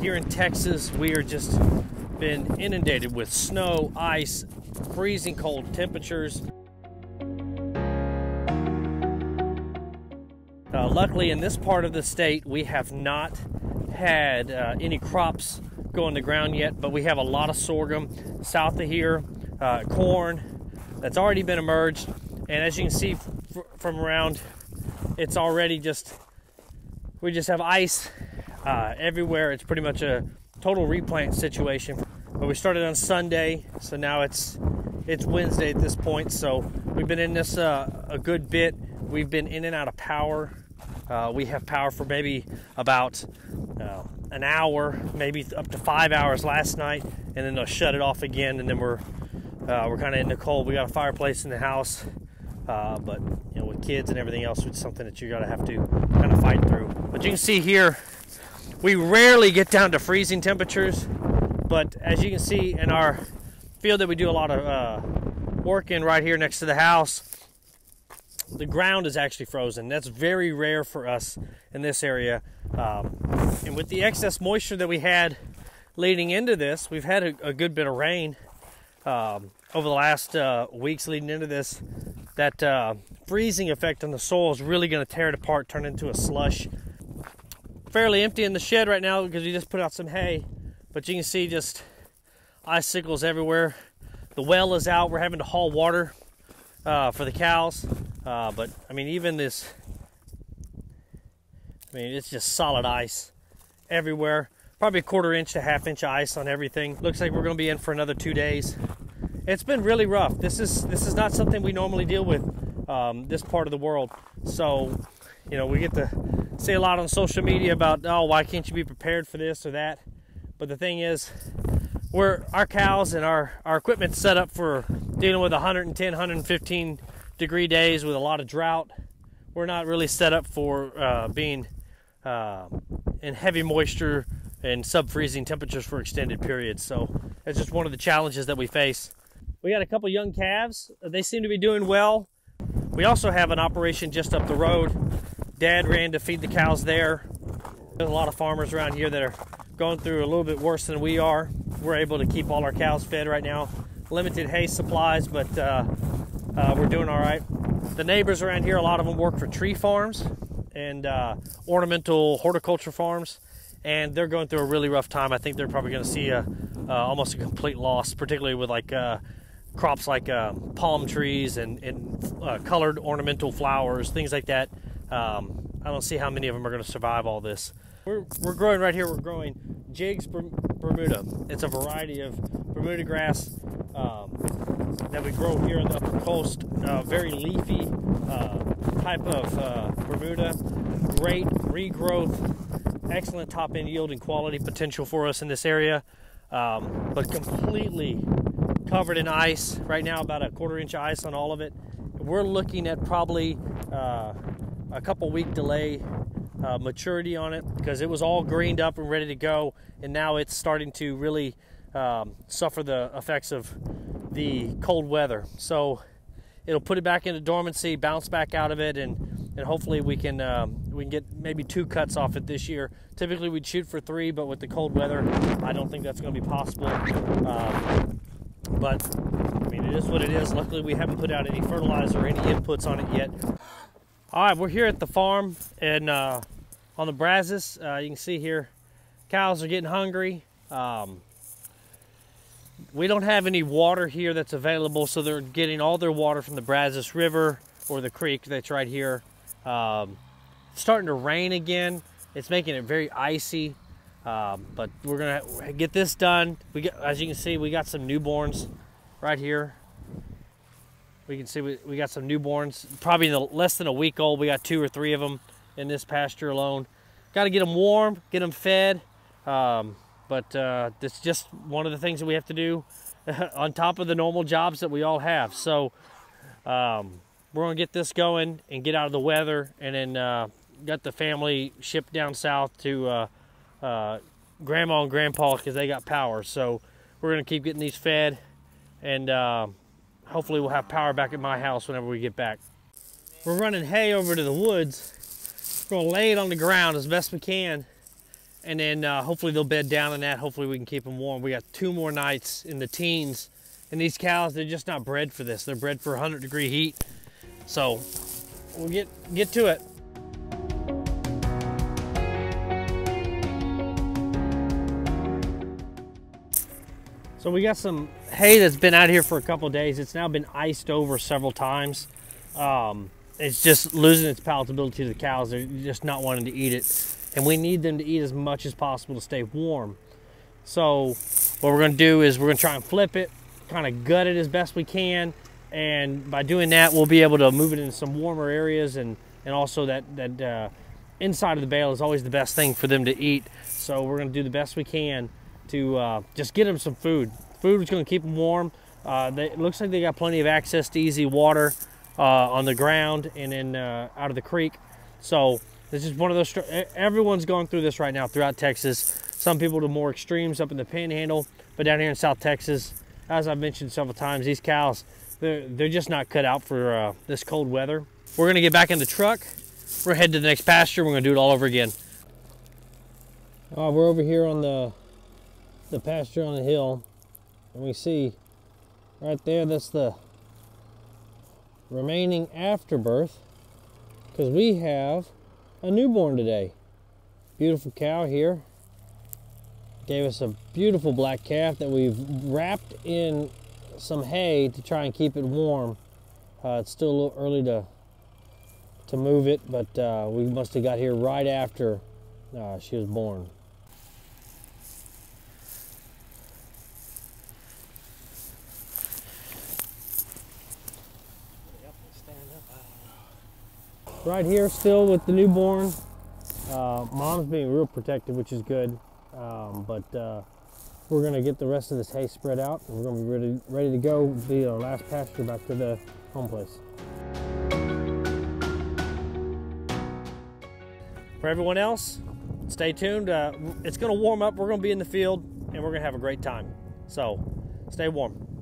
Here in Texas, we are just been inundated with snow, ice, freezing cold temperatures. Luckily, in this part of the state, we have not had any crops go in the ground yet, but we have a lot of sorghum south of here, corn that's already been emerged, and as you can see from around, it's already we just have ice everywhere. It's pretty much a total replant situation. But we started on Sunday, so now it's Wednesday at this point. So we've been in this a good bit. We've been in and out of power. We have power for maybe about an hour, maybe up to 5 hours last night, and then they'll shut it off again. And then we're kind of in the cold. We got a fireplace in the house, but you know, with kids and everything else, it's something that you gotta have to kind of fight through. But you can see here, we rarely get down to freezing temperatures, but as you can see in our field that we do a lot of work in right here next to the house, the ground is actually frozen. That's very rare for us in this area. And with the excess moisture that we had leading into this, we've had a good bit of rain over the last weeks leading into this. That freezing effect on the soil is really going to tear it apart, turn it into a slush. Fairly empty in the shed right now because we just put out some hay, but you can see just icicles everywhere. The well is out. We're having to haul water for the cows, but I mean, even this, it's just solid ice everywhere. Probably a 1/4 inch to 1/2 inch of ice on everything. Looks like we're going to be in for another 2 days. It's been really rough. This is not something we normally deal with this part of the world. So, you know, we get to see a lot on social media about, oh, why can't you be prepared for this or that? But the thing is, our cows and our equipment's set up for dealing with 110, 115 degree days with a lot of drought. We're not really set up for being in heavy moisture and sub-freezing temperatures for extended periods. So it's just one of the challenges that we face. We got a couple young calves. They seem to be doing well. We also have an operation just up the road. Dad ran to feed the cows there. There's a lot of farmers around here that are going through a little bit worse than we are. We're able to keep all our cows fed right now. Limited hay supplies, but we're doing all right. The neighbors around here, a lot of them work for tree farms and ornamental horticulture farms, and they're going through a really rough time. I think they're probably going to see almost a complete loss, particularly with crops like palm trees and colored ornamental flowers, things like that. I don't see how many of them are going to survive all this. We're growing right here. We're growing Jigs Bermuda. It's a variety of Bermuda grass that we grow here on the upper coast. Very leafy type of Bermuda. Great regrowth, excellent top end yield and quality potential for us in this area, but completely covered in ice right now, about a 1/4 inch of ice on all of it. We're looking at probably a couple week delay maturity on it because it was all greened up and ready to go, and now it's starting to really suffer the effects of the cold weather. So it'll put it back into dormancy, bounce back out of it, and hopefully we can get maybe 2 cuts off it this year. Typically we'd shoot for 3, but with the cold weather, I don't think that's going to be possible. But I mean, it is what it is. Luckily, we haven't put out any fertilizer or any inputs on it yet. All right, we're here at the farm and on the Brazos. You can see here, cows are getting hungry. We don't have any water here that's available, so they're getting all their water from the Brazos River or the creek that's right here. It's starting to rain again. It's making it very icy. But we're gonna get this done. As you can see, we got some newborns right here. We can see we got some newborns, probably less than a week old. We got 2 or 3 of them in this pasture alone. Got to get them warm, get them fed. But that's just one of the things that we have to do on top of the normal jobs that we all have. So we're gonna get this going and get out of the weather, and then got the family shipped down south to Grandma and Grandpa because they got power. So we're gonna keep getting these fed, and hopefully we'll have power back at my house whenever we get back. We're running hay over to the woods. We're gonna lay it on the ground as best we can, and then hopefully they'll bed down in that. Hopefully we can keep them warm. We got 2 more nights in the teens, and these cows, they're just not bred for this. They're bred for 100-degree heat. So we'll get to it. So we got some hay that's been out here for a couple of days. It's now been iced over several times. It's just losing its palatability to the cows. They're just not wanting to eat it. And we need them to eat as much as possible to stay warm. So what we're gonna do is we're gonna try and flip it, kind of gut it as best we can. And by doing that, we'll be able to move it into some warmer areas, and also that inside of the bale is always the best thing for them to eat. So we're gonna do the best we can to just get them some food. Food is going to keep them warm. It looks like they got plenty of access to easy water on the ground and then out of the creek. So this is one of those, everyone's going through this right now throughout Texas. Some people to more extremes up in the Panhandle, but down here in South Texas, as I've mentioned several times, these cows, they're just not cut out for this cold weather. We're going to get back in the truck. We're going to head to the next pasture. We're going to do it all over again. We're over here on the pasture on the hill, and we see right there, that's the remaining afterbirth, because we have a newborn today. Beautiful cow here. Gave us a beautiful black calf that we've wrapped in some hay to try and keep it warm. It's still a little early to move it, but we must have got here right after she was born. Right here still with the newborn. Mom's being real protective, which is good. But we're gonna get the rest of this hay spread out, and we're gonna be ready to go be our last pasture back to the home place. For everyone else, stay tuned. It's gonna warm up. We're gonna be in the field, and we're gonna have a great time. So stay warm.